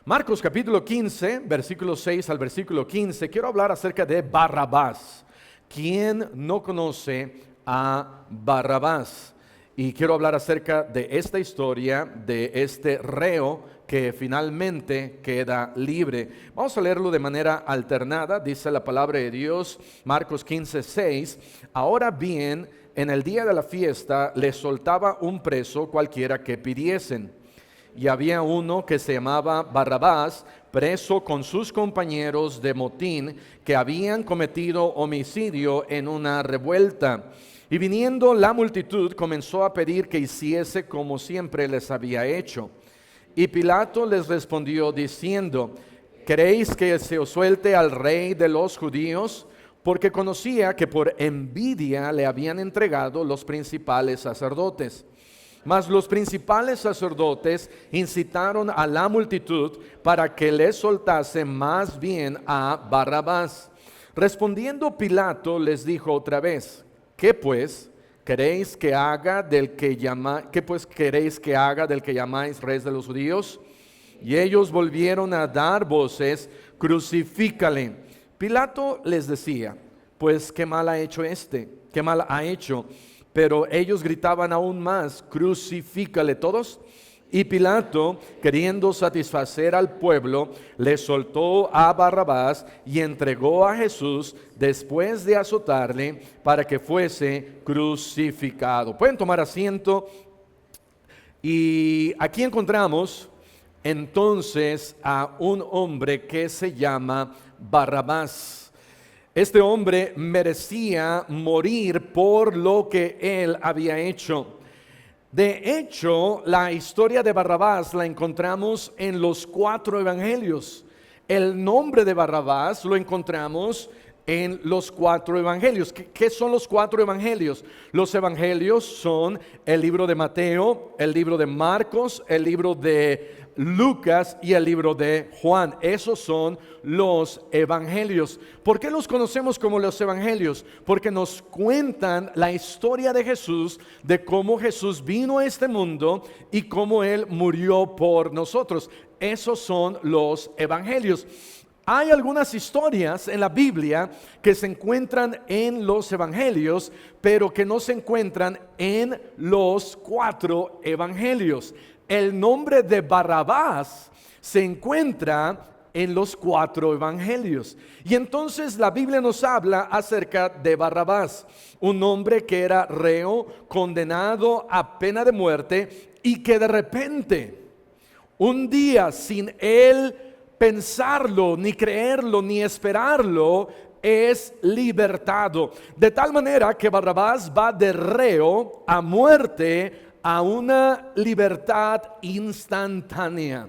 Marcos capítulo 15, versículo 6 al versículo 15, quiero hablar acerca de Barrabás. ¿Quién no conoce a Barrabás? Y quiero hablar acerca de esta historia, de este reo que finalmente queda libre. Vamos a leerlo de manera alternada, dice la palabra de Dios, Marcos 15, 6. Ahora bien, en el día de la fiesta les soltaba un preso cualquiera que pidiesen. Y había uno que se llamaba Barrabás, preso con sus compañeros de motín, que habían cometido homicidio en una revuelta. Y viniendo la multitud, comenzó a pedir que hiciese como siempre les había hecho. Y Pilato les respondió diciendo: ¿queréis que se os suelte al rey de los judíos? Porque conocía que por envidia le habían entregado los principales sacerdotes. Mas los principales sacerdotes incitaron a la multitud para que le soltase más bien a Barrabás. Respondiendo Pilato les dijo otra vez: ¿qué pues queréis que haga del que llamáis rey de los judíos? Y ellos volvieron a dar voces: crucifícale. Pilato les decía: pues qué mal ha hecho qué mal ha hecho. Pero ellos gritaban aún más: crucifícale. Todos. Y Pilato, queriendo satisfacer al pueblo, le soltó a Barrabás y entregó a Jesús después de azotarle para que fuese crucificado. Pueden tomar asiento. Y aquí encontramos entonces a un hombre que se llama Barrabás. Este hombre merecía morir por lo que él había hecho. De hecho, la historia de Barrabás la encontramos en los 4 evangelios. El nombre de Barrabás lo encontramos en los 4 evangelios. ¿Qué son los 4 evangelios? Los evangelios son el libro de Mateo, el libro de Marcos, el libro de Lucas y el libro de Juan. Esos son los evangelios. ¿Por qué los conocemos como los evangelios? Porque nos cuentan la historia de Jesús, de cómo Jesús vino a este mundo y cómo Él murió por nosotros. Esos son los evangelios. Hay algunas historias en la Biblia que se encuentran en los evangelios, pero que no se encuentran en los 4 evangelios. El nombre de Barrabás se encuentra en los 4 evangelios. Y entonces la Biblia nos habla acerca de Barrabás, un hombre que era reo, condenado a pena de muerte, y que de repente, un día, sin él pensarlo, ni creerlo, ni esperarlo, es libertado. De tal manera que Barrabás va de reo a muerte a una libertad instantánea.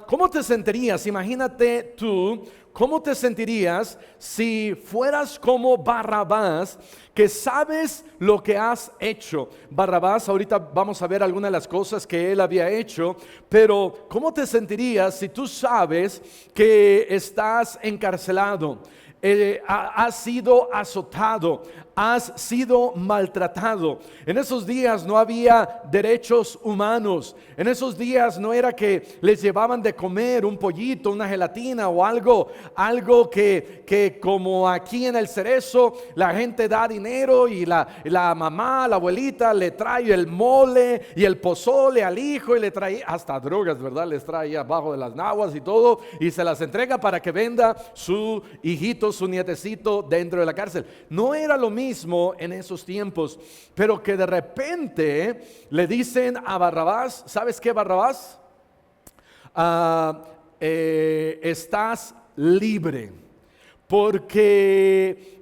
¿Cómo te sentirías? Imagínate tú, ¿cómo te sentirías si fueras como Barrabás, que sabes lo que has hecho? Barrabás, ahorita vamos a ver algunas de las cosas que él había hecho, pero ¿cómo te sentirías si tú sabes que estás encarcelado? Has sido azotado, has sido maltratado. En esos días no había derechos humanos. En esos días no era que les llevaban de comer un pollito, una gelatina o algo que como aquí en el Cerezo la gente da dinero y la mamá, la abuelita le trae el mole y el pozole al hijo y le trae hasta drogas, ¿verdad? Les trae abajo de las naguas y todo y se las entrega para que venda su hijito, su nietecito dentro de la cárcel. No era lo mismo en esos tiempos, pero que de repente le dicen a Barrabás: ¿sabes qué, Barrabás? Estás libre. Porque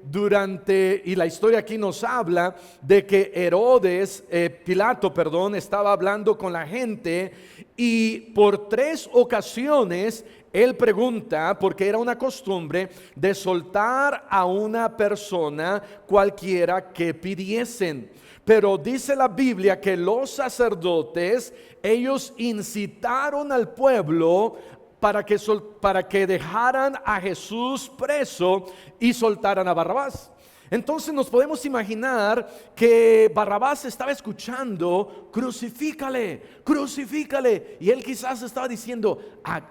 y la historia aquí nos habla de que Pilato, estaba hablando con la gente y por 3 ocasiones él pregunta, porque era una costumbre de soltar a una persona cualquiera que pidiesen. Pero dice la Biblia que los sacerdotes, ellos incitaron al pueblo para que dejaran a Jesús preso y soltaran a Barrabás. Entonces nos podemos imaginar que Barrabás estaba escuchando, crucifícale, crucifícale. Y él quizás estaba diciendo,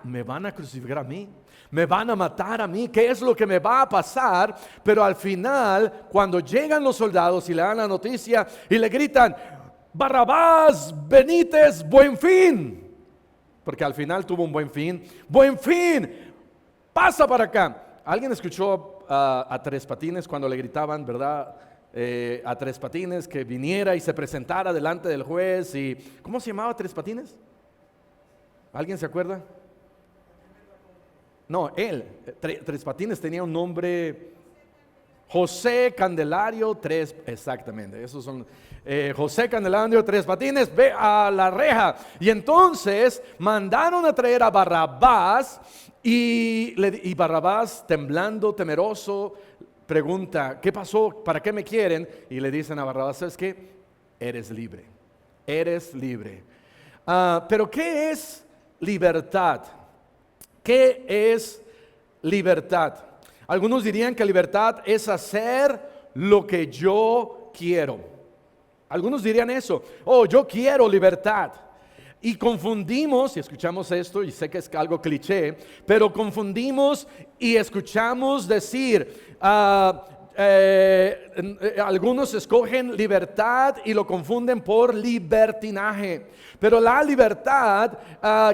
me van a crucificar a mí, me van a matar a mí, ¿qué es lo que me va a pasar? Pero al final, cuando llegan los soldados y le dan la noticia y le gritan, Barrabás, Benítez, buen fin. Porque al final tuvo un buen fin. Buen fin, pasa para acá. ¿Alguien escuchó a Tres Patines cuando le gritaban, verdad? A Tres Patines que viniera y se presentara delante del juez. Y ¿cómo se llamaba Tres Patines? ¿Alguien se acuerda? No, él, Tres Patines tenía un nombre, José Candelario Tres, exactamente, esos son José Candelario Tres Patines, ve a la reja. Y entonces mandaron a traer a Barrabás y Barrabás, temblando, temeroso, pregunta, ¿qué pasó? ¿Para qué me quieren? Y le dicen a Barrabás, ¿sabes qué? Eres libre, eres libre. Pero ¿qué es libertad? ¿Qué es libertad? Algunos dirían que libertad es hacer lo que yo quiero. Algunos dirían eso. Oh, yo quiero libertad. Y confundimos, y escuchamos esto, y sé que es algo cliché, pero confundimos y escuchamos decir, algunos escogen libertad y lo confunden por libertinaje. Pero la libertad,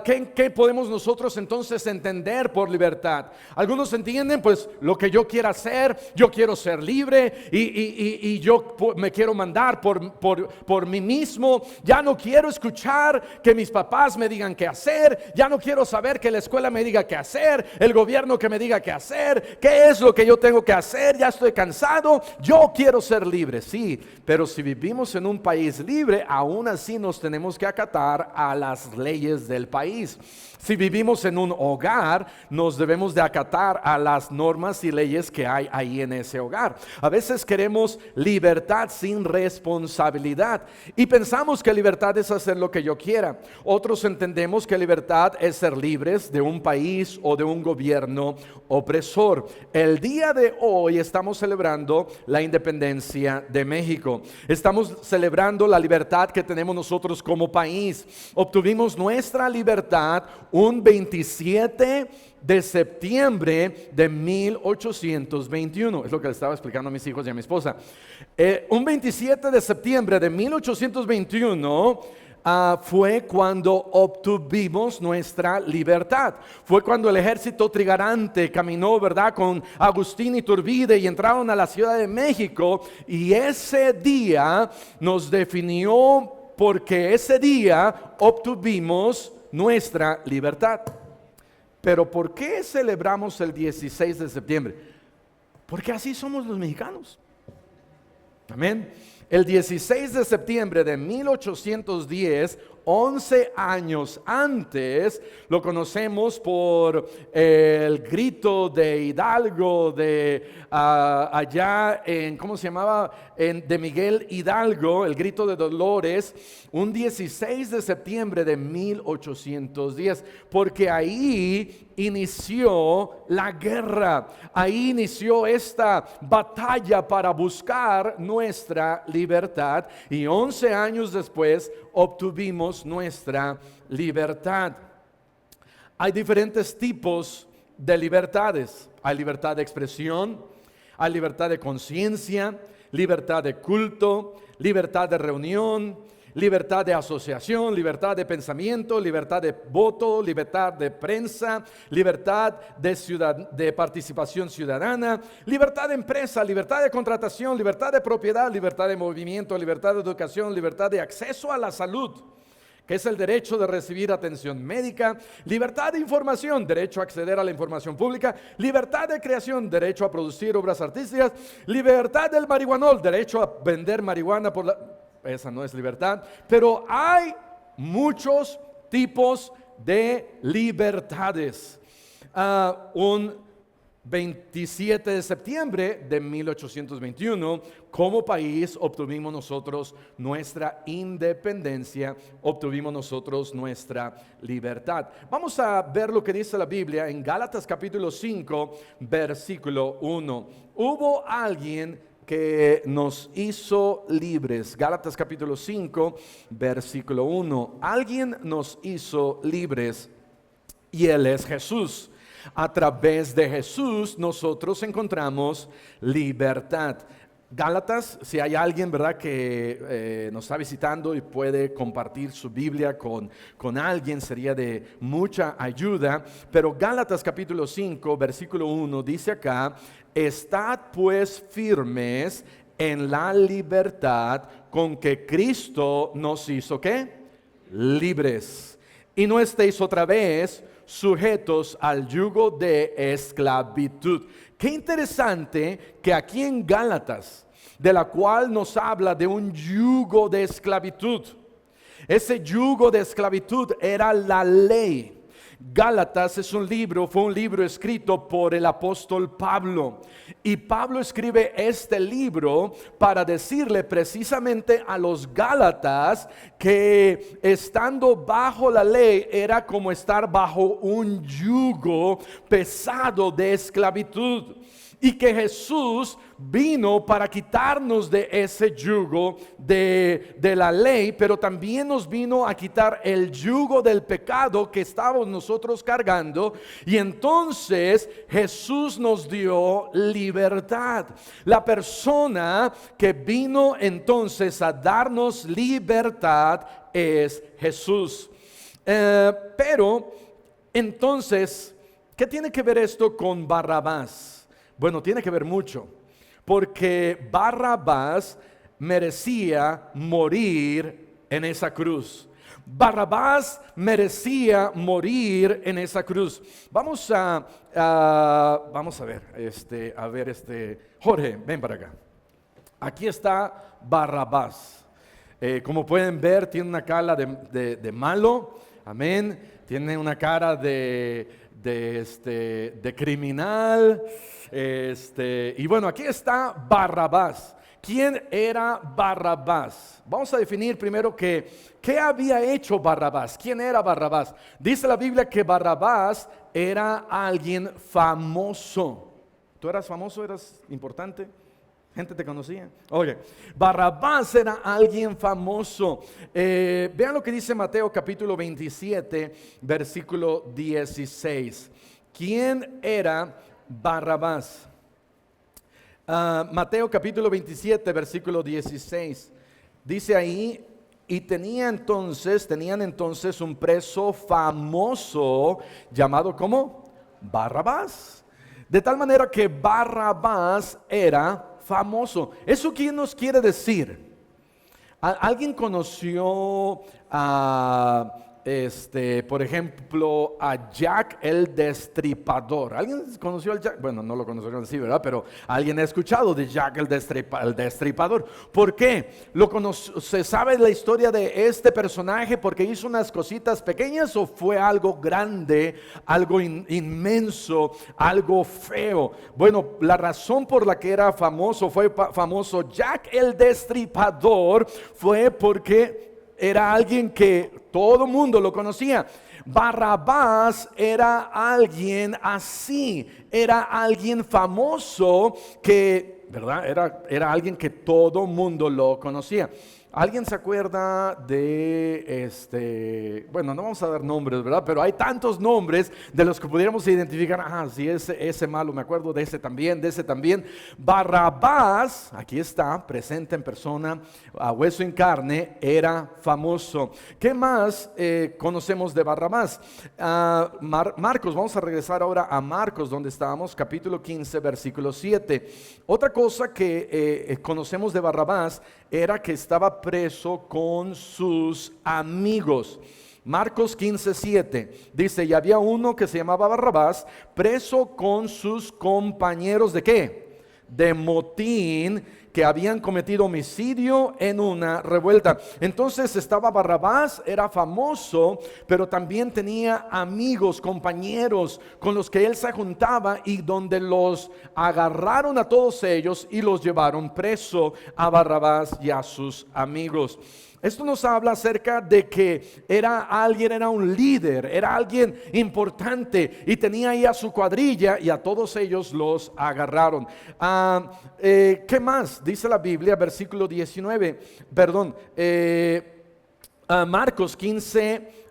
¿qué podemos nosotros entonces entender por libertad? Algunos entienden pues lo que yo quiera hacer, yo quiero ser libre y yo me quiero mandar por mí mismo. Ya no quiero escuchar que mis papás me digan qué hacer, ya no quiero saber que la escuela me diga qué hacer, el gobierno que me diga qué hacer, qué es lo que yo tengo que hacer, ya estoy cansado, yo quiero ser libre. Sí, pero si vivimos en un país libre, aún así nos tenemos que acatar a las leyes del país. Si vivimos en un hogar, nos debemos de acatar a las normas y leyes que hay ahí en ese hogar. A veces queremos libertad sin responsabilidad y pensamos que libertad es hacer lo que yo quiera. Otros entendemos que libertad es ser libres de un país o de un gobierno opresor. El día de hoy estamos celebrando la independencia de México. Estamos celebrando la libertad que tenemos nosotros como país. Obtuvimos nuestra libertad un 27 de septiembre de 1821. Es lo que le estaba explicando a mis hijos y a mi esposa. Un 27 de septiembre de 1821 fue cuando obtuvimos nuestra libertad. Fue cuando el ejército trigarante caminó, ¿verdad?, con Agustín Iturbide y entraron a la Ciudad de México. Y ese día nos definió, porque ese día obtuvimos nuestra libertad. Pero ¿por qué celebramos el 16 de septiembre? Porque así somos los mexicanos. Amén. El 16 de septiembre de 1810, 11 años antes, lo conocemos por el grito de Hidalgo allá en, ¿cómo se llamaba? De Miguel Hidalgo, el grito de Dolores, un 16 de septiembre de 1810, porque ahí inició la guerra, ahí inició esta batalla para buscar nuestra libertad, y 11 años después obtuvimos nuestra libertad. Hay diferentes tipos de libertades. Hay libertad de expresión, hay libertad de conciencia, libertad de culto, libertad de reunión, libertad de asociación, libertad de pensamiento, libertad de voto, libertad de prensa, libertad de participación ciudadana, libertad de empresa, libertad de contratación, libertad de propiedad, libertad de movimiento, libertad de educación, libertad de acceso a la salud, que es el derecho de recibir atención médica, libertad de información, derecho a acceder a la información pública, libertad de creación, derecho a producir obras artísticas, libertad del marihuanol, derecho a vender marihuana esa no es libertad, pero hay muchos tipos de libertades. Un 27 de septiembre de 1821, como país obtuvimos nosotros nuestra independencia, obtuvimos nosotros nuestra libertad. Vamos a ver lo que dice la Biblia en Gálatas capítulo 5, versículo 1. Hubo alguien que nos hizo libres. Gálatas capítulo 5, versículo 1. Alguien nos hizo libres y Él es Jesús. A través de Jesús nosotros encontramos libertad. Gálatas, si hay alguien, ¿verdad?, que nos está visitando y puede compartir su Biblia con alguien, sería de mucha ayuda. Pero Gálatas capítulo 5, versículo 1 dice acá: estad pues firmes en la libertad con que Cristo nos hizo, ¿qué? Libres. Y no estéis otra vez sujetos al yugo de esclavitud. Qué interesante que aquí en Gálatas, de la cual nos habla de un yugo de esclavitud. Ese yugo de esclavitud era la ley. Gálatas fue un libro escrito por el apóstol Pablo. Y Pablo escribe este libro para decirle precisamente a los gálatas que estando bajo la ley era como estar bajo un yugo pesado de esclavitud. Y que Jesús vino para quitarnos de ese yugo de la ley, pero también nos vino a quitar el yugo del pecado que estábamos nosotros cargando. Y entonces Jesús nos dio libertad. La persona que vino entonces a darnos libertad es Jesús. Pero entonces, ¿qué tiene que ver esto con Barrabás? Bueno, tiene que ver mucho, porque Barrabás merecía morir en esa cruz. Barrabás merecía morir en esa cruz. Vamos a ver, Jorge, ven para acá. Aquí está Barrabás. Como pueden ver, tiene una cara de malo, amén. Tiene una cara de criminal. Y bueno, aquí está Barrabás. ¿Quién era Barrabás? Vamos a definir primero qué había hecho Barrabás. ¿Quién era Barrabás? Dice la Biblia que Barrabás era alguien famoso. ¿Tú eras famoso? ¿Eras importante? ¿Gente te conocía? Oye, Barrabás era alguien famoso. Vean lo que dice Mateo capítulo 27, versículo 16. ¿Quién era Barrabás? Mateo capítulo 27, versículo 16. Dice ahí: y tenían entonces un preso famoso llamado ¿cómo? Barrabás. De tal manera que Barrabás era famoso. ¿Eso qué nos quiere decir? ¿Alguien conoció por ejemplo, a Jack el Destripador? ¿Alguien conoció al Jack? Bueno, no lo conoció así, ¿verdad? Pero alguien ha escuchado de Jack el Destripador. ¿Por qué? ¿Se sabe la historia de este personaje porque hizo unas cositas pequeñas o fue algo grande, algo inmenso, algo feo? Bueno, la razón por la que era famoso, fue famoso Jack el Destripador, fue porque era alguien que todo mundo lo conocía. Barrabás era alguien así, era alguien famoso que, ¿verdad? Era alguien que todo mundo lo conocía. ¿Alguien se acuerda de bueno, no vamos a dar nombres, ¿verdad? Pero hay tantos nombres de los que pudiéramos identificar. Sí, ese malo, me acuerdo de ese también. Barrabás, aquí está, presente en persona, a hueso en carne, era famoso. ¿Qué más conocemos de Barrabás? Marcos, vamos a regresar ahora a Marcos, donde estábamos, capítulo 15, versículo 7. Otra cosa que conocemos de Barrabás era que estaba preso con sus amigos. Marcos 15:7 dice: y había uno que se llamaba Barrabás, preso con sus compañeros ¿de qué? De motín, que habían cometido homicidio en una revuelta. Entonces estaba Barrabás, era famoso, pero también tenía amigos, compañeros con los que él se juntaba, y donde los agarraron a todos ellos y los llevaron preso a Barrabás y a sus amigos. Esto nos habla acerca de que era un líder, era alguien importante y tenía ahí a su cuadrilla y a todos ellos los agarraron. ¿Qué más? Dice la Biblia, versículo 19, perdón, Marcos 15.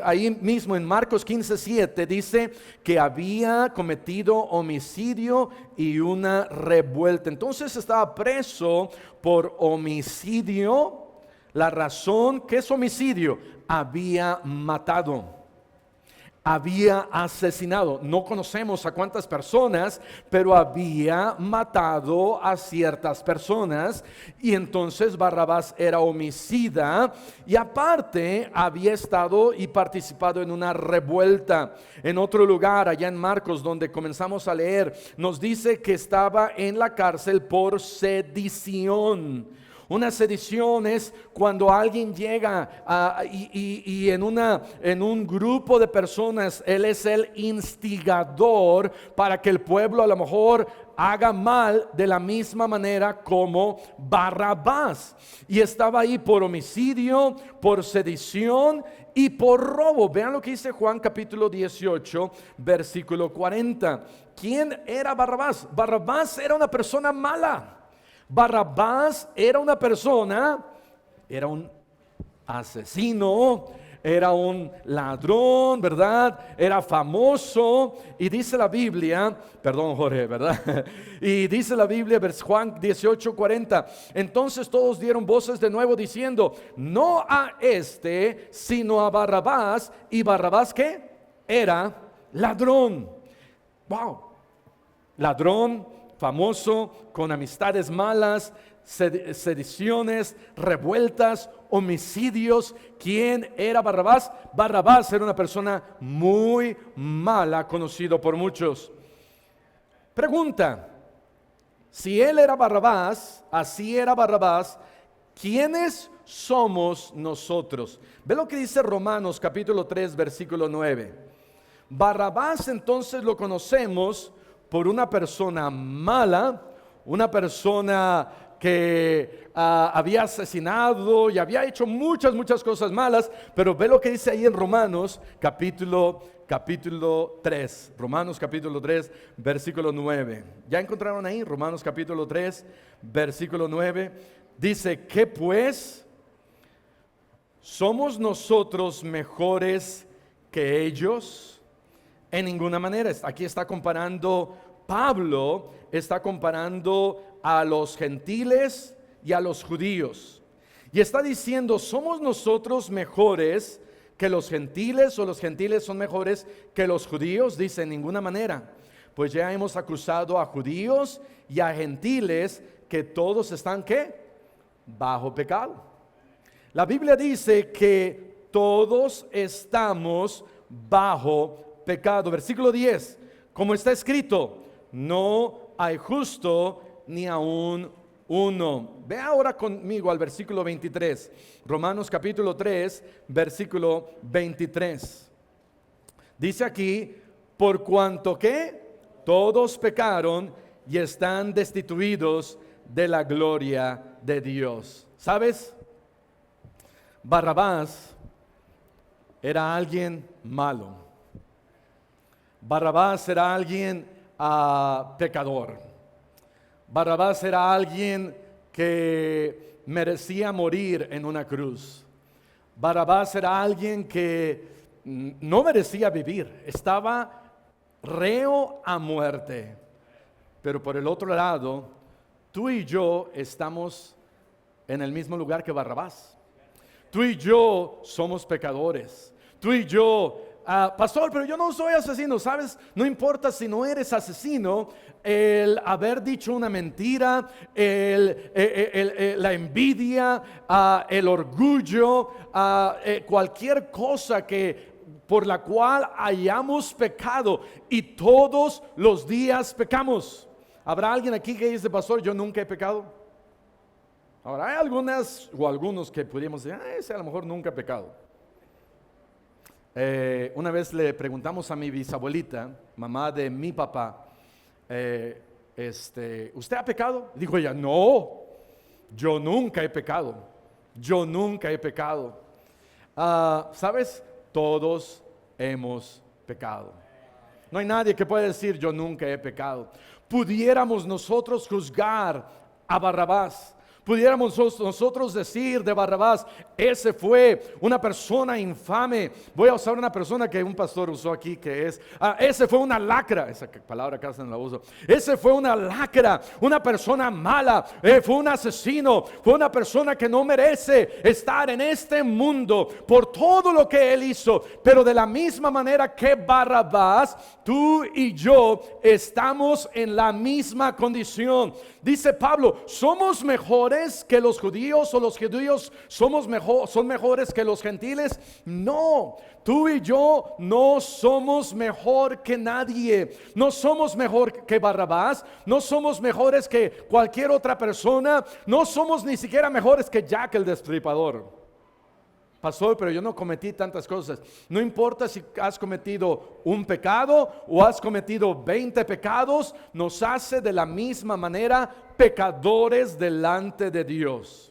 Ahí mismo en Marcos 15:7 dice que había cometido homicidio y una revuelta. Entonces estaba preso por homicidio. La razón, ¿qué es homicidio? Había matado. Había asesinado, no conocemos a cuántas personas, pero había matado a ciertas personas. Y entonces Barrabás era homicida y aparte había estado y participado en una revuelta. En otro lugar, allá en Marcos, donde comenzamos a leer, nos dice que estaba en la cárcel por sedición. Una sedición es cuando alguien llega y en un grupo de personas, él es el instigador para que el pueblo a lo mejor haga mal de la misma manera como Barrabás. Y estaba ahí por homicidio, por sedición y por robo. Vean lo que dice Juan capítulo 18, versículo 40. ¿Quién era Barrabás? Barrabás era una persona mala. Barrabás era una persona, era un asesino, era un ladrón, ¿verdad? Era famoso. Y dice la Biblia, perdón Jorge, ¿verdad? Y dice la Biblia, Juan 18:40. Entonces todos dieron voces de nuevo diciendo, no a este, sino a Barrabás. ¿Y Barrabás qué? Era ladrón. Wow, ladrón, famoso, con amistades malas, sediciones, revueltas, homicidios. ¿Quién era Barrabás? Barrabás era una persona muy mala, conocido por muchos. Pregunta: si él era Barrabás, así era Barrabás, ¿quiénes somos nosotros? Ve lo que dice Romanos capítulo 3, versículo 9. Barrabás entonces lo conocemos por una persona mala, una persona que había asesinado y había hecho muchas cosas malas. Pero ve lo que dice ahí en Romanos capítulo 3, Romanos capítulo 3, versículo 9. ¿Ya encontraron ahí? Romanos capítulo 3, versículo 9. Dice, ¿qué pues? ¿Somos nosotros mejores que ellos? En ninguna manera. Aquí está comparando, Pablo está comparando a los gentiles y a los judíos. Y está diciendo, ¿somos nosotros mejores que los gentiles o los gentiles son mejores que los judíos? Dice, en ninguna manera. Pues ya hemos acusado a judíos y a gentiles que todos están, ¿qué? Bajo pecado. La Biblia dice que todos estamos bajo pecado. Versículo 10, como está escrito, no hay justo ni aún uno. Ve ahora conmigo al versículo 23, Romanos capítulo 3, versículo 23. Dice aquí, por cuanto que todos pecaron y están destituidos de la gloria de Dios. ¿Sabes? Barrabás era alguien malo. Barrabás era alguien pecador. Barrabás era alguien que merecía morir en una cruz. Barrabás era alguien que no merecía vivir. Estaba reo a muerte. Pero por el otro lado, tú y yo estamos en el mismo lugar que Barrabás. Tú y yo somos pecadores. Tú y yo, pastor, pero yo no soy asesino, ¿sabes? No importa si no eres asesino, el haber dicho una mentira, la envidia, el orgullo, cualquier cosa por la cual hayamos pecado, y todos los días pecamos. ¿Habrá alguien aquí que dice, pastor, yo nunca he pecado? Ahora, hay algunas o algunos que podríamos decir, ese a lo mejor nunca ha pecado. Una vez le preguntamos a mi bisabuelita, mamá de mi papá, ¿usted ha pecado? Dijo ella, no, yo nunca he pecado. Yo nunca he pecado. ¿Sabes? Todos hemos pecado. No hay nadie que pueda decir yo nunca he pecado. Pudiéramos nosotros juzgar a Barrabás. Pudiéramos nosotros decir de Barrabás, ese fue una persona infame. Voy a usar una persona que un pastor usó aquí, que es, ese fue una lacra. Esa palabra casi no la uso. Ese fue una lacra, una persona mala, fue un asesino, fue una persona que no merece estar en este mundo por todo lo que él hizo. Pero de la misma manera que Barrabás, tú y yo estamos en la misma condición. Dice Pablo, ¿somos mejores que los judíos o los judíos son mejores que los gentiles? No, tú y yo no somos mejor que nadie. No somos mejor que Barrabás, no somos mejores que cualquier otra persona, no somos ni siquiera mejores que Jack el Destripador. Pastor, pero yo no cometí tantas cosas. No importa si has cometido un pecado o has cometido 20 pecados, nos hace de la misma manera pecadores delante de Dios.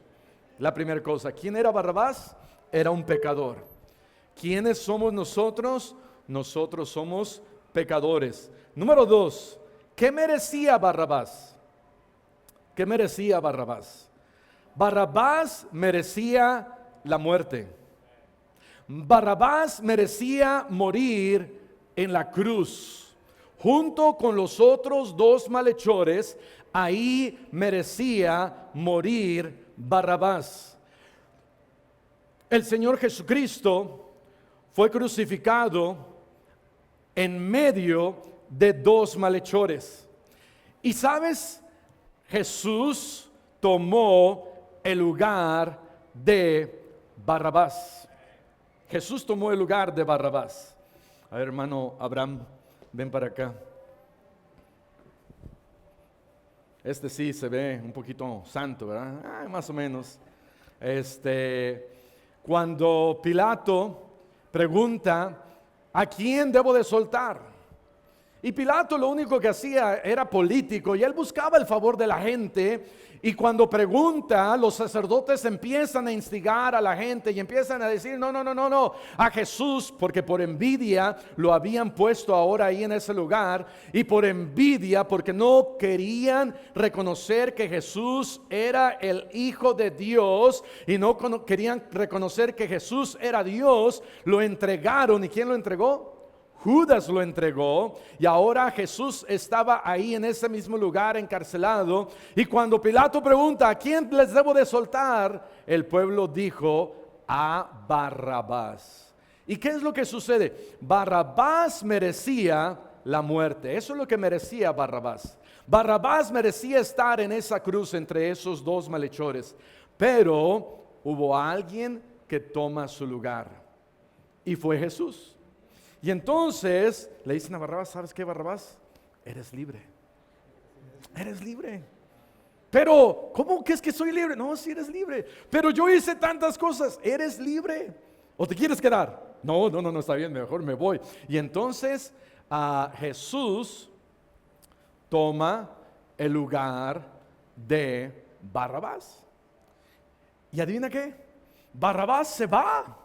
La primera cosa, ¿quién era Barrabás? Era un pecador. ¿Quiénes somos nosotros? Nosotros somos pecadores. Número 2, ¿qué merecía Barrabás? ¿Qué merecía Barrabás? Barrabás merecía la muerte. Barrabás merecía morir en la cruz. Junto con los otros dos malhechores, ahí merecía morir Barrabás. El Señor Jesucristo fue crucificado en medio de dos malhechores. Y sabes, Jesús tomó el lugar de Barrabás. Jesús tomó el lugar de Barrabás. A ver, hermano Abraham, ven para acá. Este sí se ve un poquito santo, ¿verdad? Más o menos. Cuando Pilato pregunta, ¿a quién debo de soltar? Y Pilato lo único que hacía era político y él buscaba el favor de la gente. Y cuando pregunta, los sacerdotes empiezan a instigar a la gente y empiezan a decir, no, a Jesús, porque por envidia lo habían puesto ahora ahí en ese lugar, y por envidia, porque no querían reconocer que Jesús era el Hijo de Dios y no querían reconocer que Jesús era Dios, lo entregaron. ¿Y quién lo entregó? Judas lo entregó, y ahora Jesús estaba ahí en ese mismo lugar encarcelado. Y cuando Pilato pregunta, ¿a quién les debo de soltar? El pueblo dijo, a Barrabás. ¿Y qué es lo que sucede? Barrabás merecía la muerte. Eso es lo que merecía Barrabás. Barrabás merecía estar en esa cruz entre esos dos malhechores. Pero hubo alguien que toma su lugar, y fue Jesús. Y entonces le dicen a Barrabás, ¿sabes qué, Barrabás? Eres libre. Eres libre. Pero, ¿cómo que es que soy libre? No, sí eres libre. Pero yo hice tantas cosas. Eres libre. ¿O te quieres quedar? No, está bien, mejor me voy. Y entonces Jesús toma el lugar de Barrabás. ¿Y adivina qué? Barrabás se va.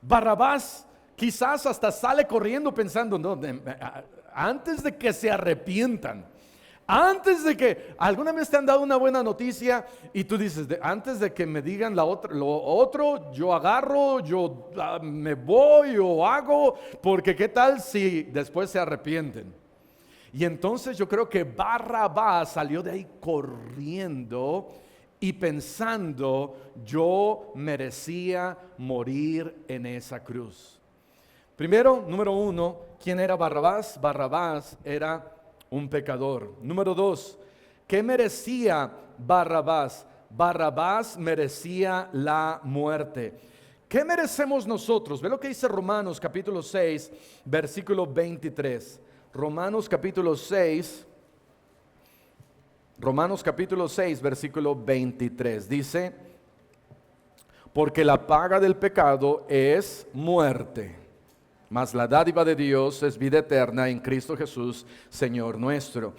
Barrabás quizás hasta sale corriendo pensando, no, antes de que se arrepientan, antes de que alguna vez te han dado una buena noticia y tú dices, antes de que me digan lo otro, yo agarro, yo me voy o hago, porque qué tal si después se arrepienten. Y entonces yo creo que Barrabás salió de ahí corriendo y pensando, yo merecía morir en esa cruz. Primero, número 1, ¿quién era Barrabás? Barrabás era un pecador. Número 2, ¿qué merecía Barrabás? Barrabás merecía la muerte. ¿Qué merecemos nosotros? Ve lo que dice Romanos capítulo 6, versículo 23. Romanos capítulo 6, versículo 23. Dice, porque la paga del pecado es muerte, mas la dádiva de Dios es vida eterna en Cristo Jesús, Señor nuestro.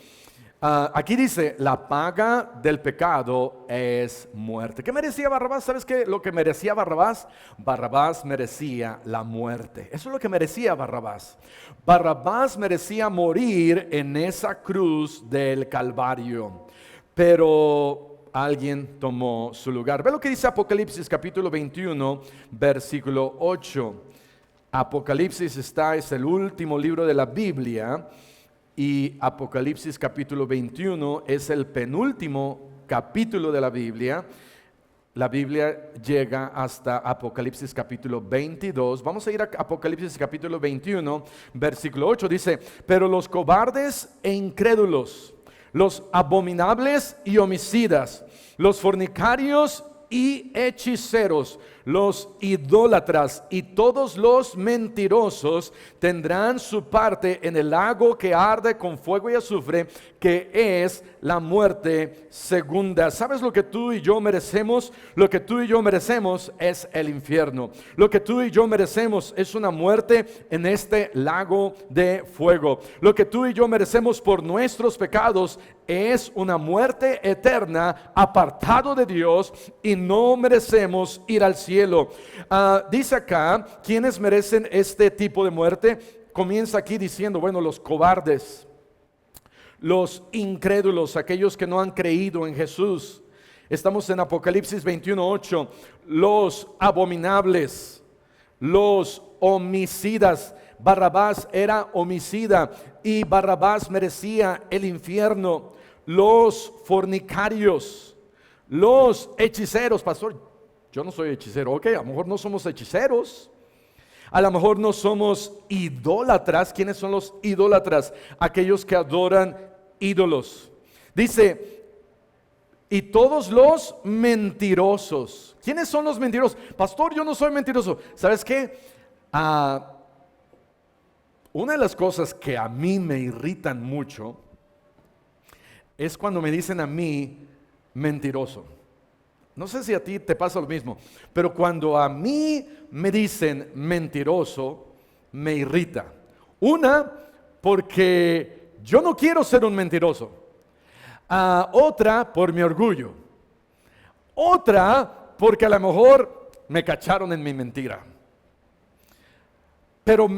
Aquí dice, la paga del pecado es muerte. ¿Qué merecía Barrabás? ¿Sabes qué? Lo que merecía Barrabás, Barrabás merecía la muerte. Eso es lo que merecía Barrabás. Barrabás merecía morir en esa cruz del Calvario, pero alguien tomó su lugar. Ve lo que dice Apocalipsis capítulo 21, versículo 8. Apocalipsis es el último libro de la Biblia. Y Apocalipsis capítulo 21 es el penúltimo capítulo de la Biblia. La Biblia llega hasta Apocalipsis capítulo 22. Vamos a ir a Apocalipsis capítulo 21, versículo 8. Dice, pero los cobardes e incrédulos, los abominables y homicidas, los fornicarios y hechiceros, los idólatras y todos los mentirosos tendrán su parte en el lago que arde con fuego y azufre, que es la muerte segunda. ¿Sabes lo que tú y yo merecemos? Lo que tú y yo merecemos es el infierno. Lo que tú y yo merecemos es una muerte en este lago de fuego. Lo que tú y yo merecemos por nuestros pecados es una muerte eterna, apartado de Dios, y no merecemos ir al cielo. Dice acá, ¿quiénes merecen este tipo de muerte? Comienza aquí diciendo, bueno, los cobardes, los incrédulos, aquellos que no han creído en Jesús. Estamos en Apocalipsis 21:8. Los abominables, los homicidas. Barrabás era homicida y Barrabás merecía el infierno. Los fornicarios, los hechiceros. Pastor, yo no soy hechicero. Ok, a lo mejor no somos hechiceros. A lo mejor no somos idólatras. ¿Quiénes son los idólatras? Aquellos que adoran ídolos. Dice, y todos los mentirosos. ¿Quiénes son los mentirosos? Pastor, yo no soy mentiroso. ¿Sabes qué? Una de las cosas que a mí me irritan mucho es cuando me dicen a mí mentiroso. No sé si a ti te pasa lo mismo, pero cuando a mí me dicen mentiroso, me irrita. Una, porque yo no quiero ser un mentiroso. Otra, por mi orgullo. Otra, porque a lo mejor me cacharon en mi mentira. Pero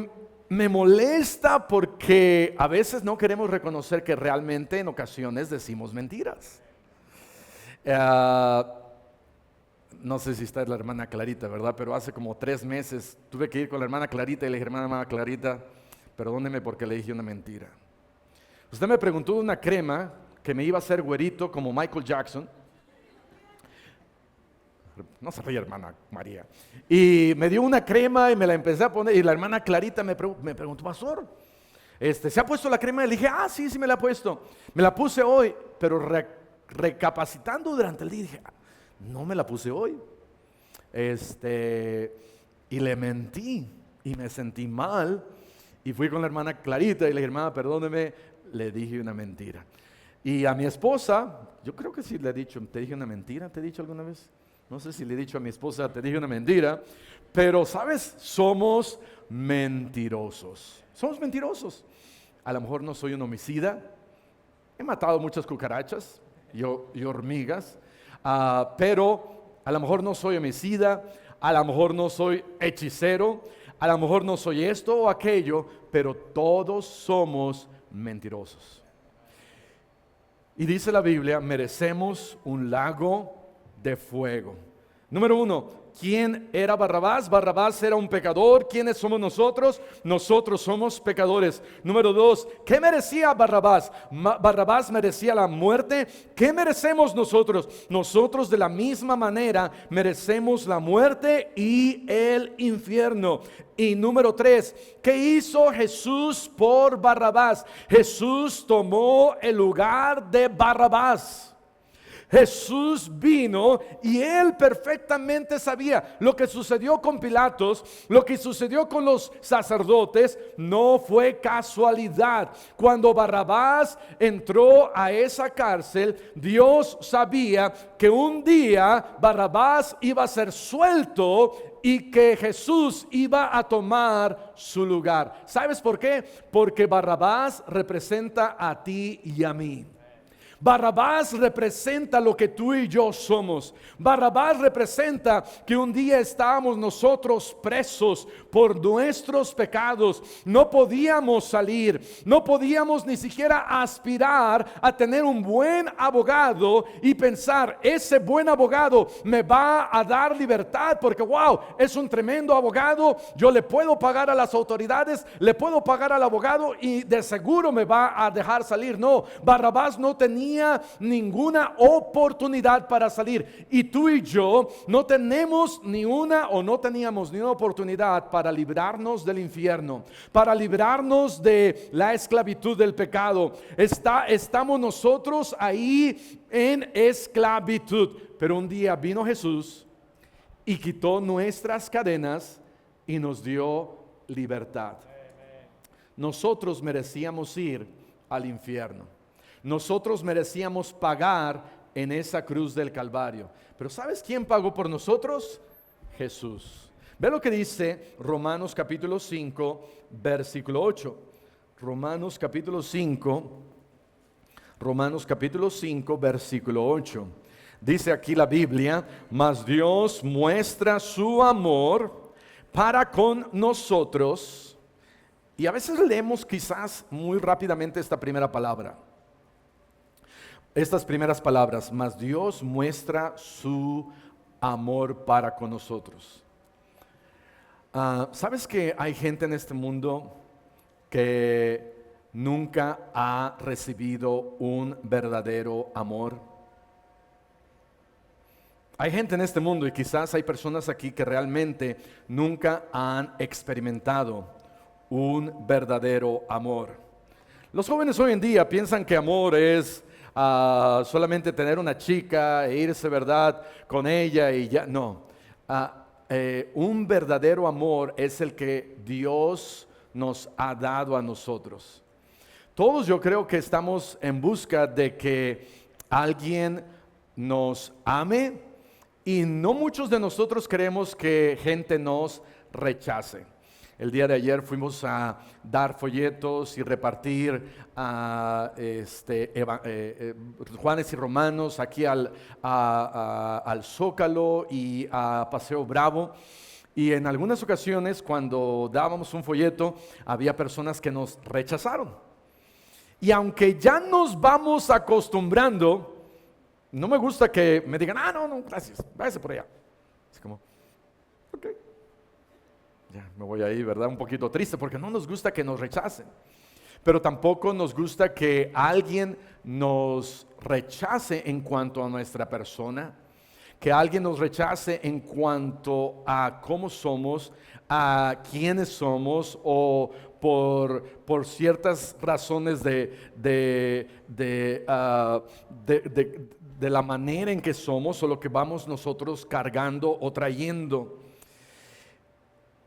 me molesta porque a veces no queremos reconocer que realmente en ocasiones decimos mentiras. No sé si está la hermana Clarita, ¿verdad? Pero hace como 3 meses tuve que ir con la hermana Clarita y le dije, hermana Clarita, perdóneme porque le dije una mentira. Usted me preguntó de una crema que me iba a hacer güerito como Michael Jackson. No se ríe, hermana María. Y me dio una crema y me la empecé a poner. Y la hermana Clarita me preguntó, pastor, ¿se ha puesto la crema? Y le dije, sí me la he puesto. Me la puse hoy, pero recapacitando durante el día dije, no me la puse hoy. Y le mentí y me sentí mal. Y fui con la hermana Clarita y le dije, hermana, perdóneme, le dije una mentira. Y a mi esposa, yo creo que sí le he dicho, ¿te dije una mentira? ¿Te he dicho alguna vez? No sé si le he dicho a mi esposa, te dije una mentira. Pero, ¿sabes? Somos mentirosos. Somos mentirosos. A lo mejor no soy un homicida. He matado muchas cucarachas y hormigas. Pero a lo mejor no soy homicida. A lo mejor no soy hechicero. A lo mejor no soy esto o aquello. Pero todos somos mentirosos. Y dice la Biblia, merecemos un lago de fuego. Número 1, ¿quién era Barrabás? Barrabás era un pecador. ¿Quiénes somos nosotros? Nosotros somos pecadores. Número 2, ¿qué merecía Barrabás? Barrabás merecía la muerte. ¿Qué merecemos nosotros? Nosotros de la misma manera merecemos la muerte y el infierno. Y número 3, ¿qué hizo Jesús por Barrabás? Jesús tomó el lugar de Barrabás. Jesús vino y él perfectamente sabía lo que sucedió con Pilatos, lo que sucedió con los sacerdotes, no fue casualidad. Cuando Barrabás entró a esa cárcel, Dios sabía que un día Barrabás iba a ser suelto y que Jesús iba a tomar su lugar. ¿Sabes por qué? Porque Barrabás representa a ti y a mí. Barrabás representa lo que tú y yo somos. Barrabás representa que un día estábamos nosotros presos por nuestros pecados. No podíamos salir, no podíamos ni siquiera aspirar a tener un buen abogado y pensar, ese buen abogado me va a dar libertad porque wow, es un tremendo abogado, yo le puedo pagar a las autoridades, le puedo pagar al abogado y de seguro me va a dejar salir. No, Barrabás no tenía ninguna oportunidad para salir, y tú y yo no tenemos ni una, o no teníamos ni una oportunidad para librarnos del infierno, para librarnos de la esclavitud del pecado. Estamos nosotros ahí en esclavitud, pero un día vino Jesús y quitó nuestras cadenas y nos dio libertad. Nosotros merecíamos ir al infierno. Nosotros merecíamos pagar en esa cruz del Calvario. Pero ¿sabes quién pagó por nosotros? Jesús. Ve lo que dice Romanos capítulo 5, versículo 8. Romanos capítulo 5, versículo 8. Dice aquí la Biblia: mas Dios muestra su amor para con nosotros. Y a veces leemos quizás muy rápidamente esta primera palabra. Estas primeras palabras: mas Dios muestra su amor para con nosotros. ¿Sabes que hay gente en este mundo que nunca ha recibido un verdadero amor? Hay gente en este mundo, y quizás hay personas aquí que realmente nunca han experimentado un verdadero amor. Los jóvenes hoy en día piensan que amor es solamente tener una chica e irse, ¿verdad?, con ella y ya. No, un verdadero amor es el que Dios nos ha dado a nosotros. Todos, yo creo que estamos en busca de que alguien nos ame, y no muchos de nosotros queremos que gente nos rechace. El día de ayer fuimos a dar folletos y repartir Juanes y Romanos aquí al Zócalo y a Paseo Bravo. Y en algunas ocasiones, cuando dábamos un folleto, había personas que nos rechazaron. Y aunque ya nos vamos acostumbrando, no me gusta que me digan: no, gracias, váyase por allá. Es como, ok. Ya me voy ahí, ¿verdad? Un poquito triste, porque no nos gusta que nos rechacen. Pero tampoco nos gusta que alguien nos rechace en cuanto a nuestra persona, que alguien nos rechace en cuanto a cómo somos, a quiénes somos, o por ciertas razones de la manera en que somos, o lo que vamos nosotros cargando o trayendo.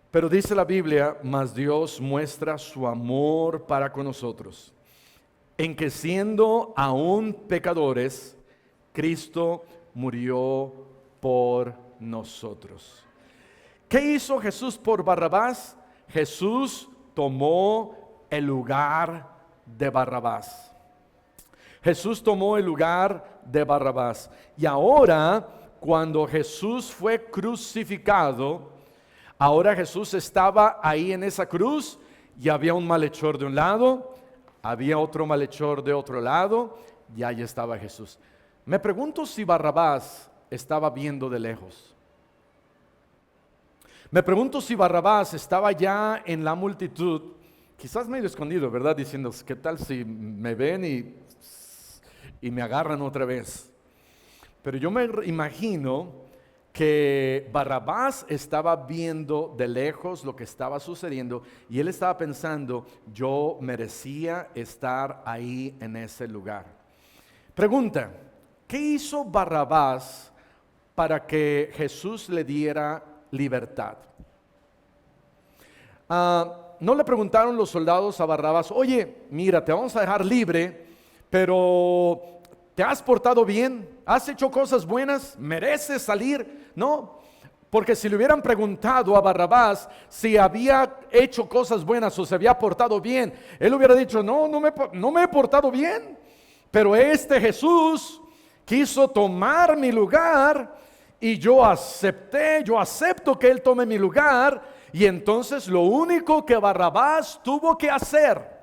Pero dice la Biblia: mas Dios muestra su amor para con nosotros, en que siendo aún pecadores, Cristo murió por nosotros. ¿Qué hizo Jesús por Barrabás? Jesús tomó el lugar de Barrabás. Jesús tomó el lugar de Barrabás. Y ahora, cuando Jesús fue crucificado, ahora Jesús estaba ahí en esa cruz, y había un malhechor de un lado, había otro malhechor de otro lado, y ahí estaba Jesús. Me pregunto si Barrabás estaba viendo de lejos. Me pregunto si Barrabás estaba ya en la multitud, quizás medio escondido, ¿verdad? Diciendo: ¿qué tal si me ven y me agarran otra vez? Pero yo me imagino que Barrabás estaba viendo de lejos lo que estaba sucediendo, y él estaba pensando: yo merecía estar ahí en ese lugar. Pregunta: ¿qué hizo Barrabás para que Jesús le diera libertad? No le preguntaron los soldados a Barrabás: oye, mira, te vamos a dejar libre, pero ¿te has portado bien? ¿Has hecho cosas buenas? ¿Mereces salir? No, porque si le hubieran preguntado a Barrabás si había hecho cosas buenas o se había portado bien, él hubiera dicho: no me he portado bien. Pero este Jesús quiso tomar mi lugar y yo acepto que Él tome mi lugar. Y entonces lo único que Barrabás tuvo que hacer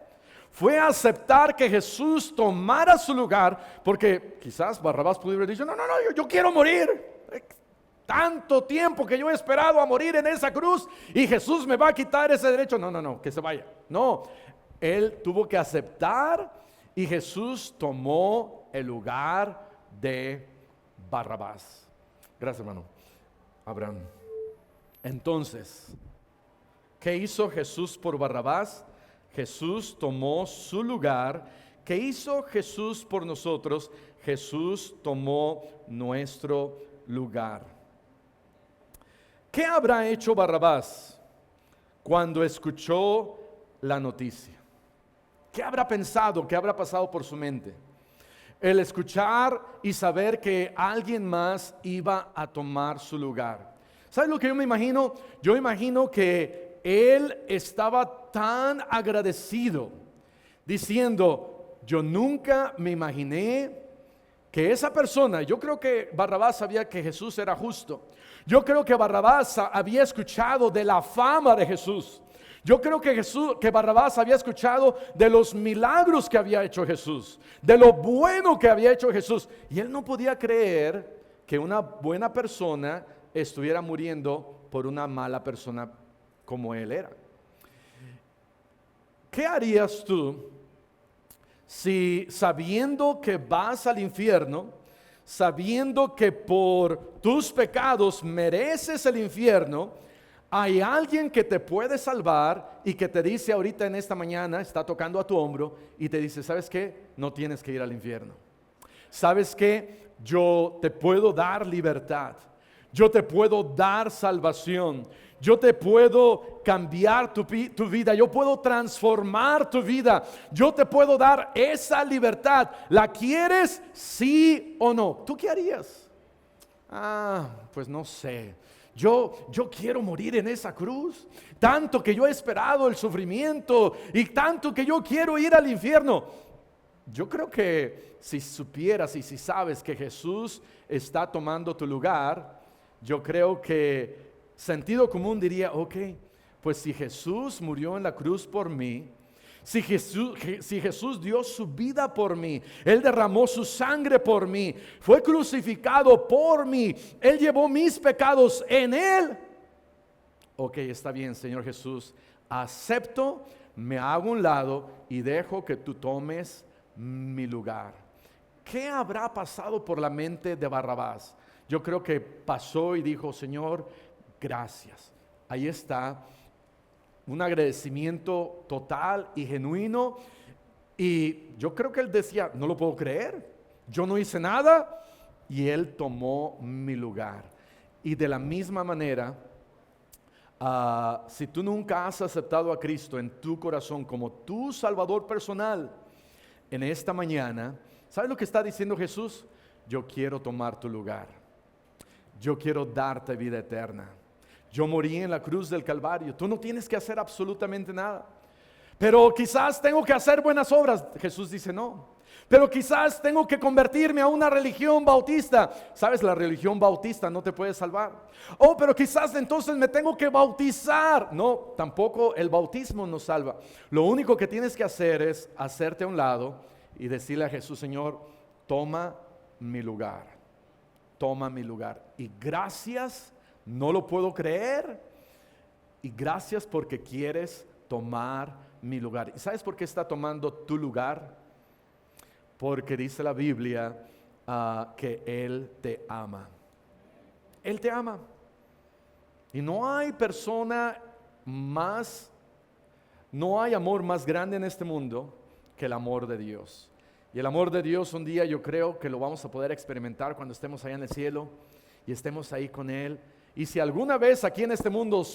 fue aceptar que Jesús tomara su lugar, porque quizás Barrabás pudo haber dicho, no, yo quiero morir. Tanto tiempo que yo he esperado a morir en esa cruz y Jesús me va a quitar ese derecho. No, que se vaya. No, Él tuvo que aceptar y Jesús tomó el lugar de Barrabás. Gracias, hermano Abraham. Entonces, ¿qué hizo Jesús por Barrabás? Jesús tomó su lugar. ¿Qué hizo Jesús por nosotros? Jesús tomó nuestro lugar. ¿Qué habrá hecho Barrabás cuando escuchó la noticia? ¿Qué habrá pensado? ¿Qué habrá pasado por su mente? El escuchar y saber que alguien más iba a tomar su lugar. ¿Sabes lo que yo me imagino? Yo imagino que él estaba tan agradecido, diciendo, yo nunca me imaginé que esa persona, yo creo que Barrabás sabía que Jesús era justo. Yo creo que Barrabás había escuchado de la fama de Jesús. Yo creo que Barrabás había escuchado de los milagros que había hecho Jesús, de lo bueno que había hecho Jesús. Y él no podía creer que una buena persona estuviera muriendo por una mala persona como él era. ¿Qué harías tú si, sabiendo que vas al infierno, sabiendo que por tus pecados mereces el infierno, hay alguien que te puede salvar y que te dice ahorita en esta mañana, está tocando a tu hombro y te dice, ¿sabes qué? No tienes que ir al infierno. ¿Sabes qué? Yo te puedo dar libertad. Yo te puedo dar salvación. Yo te puedo cambiar tu vida. Yo puedo transformar tu vida. Yo te puedo dar esa libertad. ¿La quieres? ¿Sí o no? ¿Tú qué harías? Pues no sé. Yo quiero morir en esa cruz. Tanto que yo he esperado el sufrimiento y tanto que yo quiero ir al infierno. Yo creo que si supieras y si sabes que Jesús está tomando tu lugar, yo creo que sentido común diría, ok, pues si Jesús murió en la cruz por mí, si Jesús dio su vida por mí, Él derramó su sangre por mí, fue crucificado por mí, Él llevó mis pecados en Él. Ok, está bien, Señor Jesús, acepto, me hago a un lado y dejo que tú tomes mi lugar. ¿Qué habrá pasado por la mente de Barrabás? Yo creo que pasó y dijo, Señor, gracias. Ahí está, un agradecimiento total y genuino. Y yo creo que él decía, no lo puedo creer, yo no hice nada y Él tomó mi lugar. Y de la misma manera, si tú nunca has aceptado a Cristo en tu corazón como tu Salvador personal, en esta mañana, ¿sabes lo que está diciendo Jesús? Yo quiero tomar tu lugar. Yo quiero darte vida eterna. Yo morí en la cruz del Calvario. Tú no tienes que hacer absolutamente nada. Pero quizás tengo que hacer buenas obras. Jesús dice no. Pero quizás tengo que convertirme a una religión bautista. Sabes, la religión bautista no te puede salvar. Pero quizás entonces me tengo que bautizar. No, tampoco el bautismo nos salva. Lo único que tienes que hacer es hacerte a un lado y decirle a Jesús, Señor, toma mi lugar. Toma mi lugar. Y gracias, no lo puedo creer. Y gracias porque quieres tomar mi lugar. ¿Y sabes por qué está tomando tu lugar? Porque dice la Biblia que Él te ama. Él te ama. Y no hay persona más, no hay amor más grande en este mundo que el amor de Dios. Y el amor de Dios un día yo creo que lo vamos a poder experimentar cuando estemos allá en el cielo y estemos ahí con Él. Y si alguna vez aquí en este mundo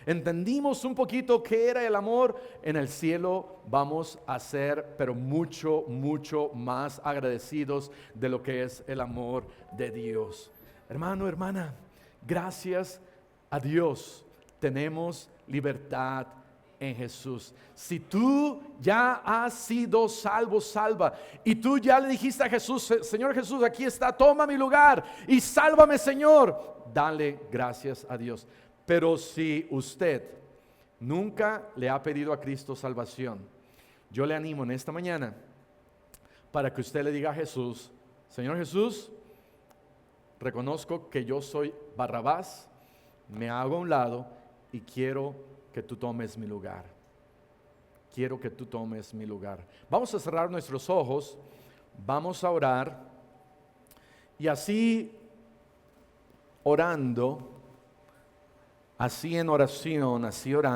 entendimos un poquito qué era el amor, en el cielo vamos a ser, pero mucho, mucho más agradecidos de lo que es el amor de Dios. Hermano, hermana, gracias a Dios tenemos libertad en Jesús. Si tú ya has sido salvo, salva, y tú ya le dijiste a Jesús, Señor Jesús, aquí está, toma mi lugar y sálvame, Señor, dale gracias a Dios. Pero si usted nunca le ha pedido a Cristo salvación, yo le animo en esta mañana para que usted le diga a Jesús, Señor Jesús, reconozco que yo soy Barrabás, me hago a un lado y quiero que tú tomes mi lugar. Quiero que tú tomes mi lugar. Vamos a cerrar nuestros ojos, vamos a orar y así orando, así en oración, así orando.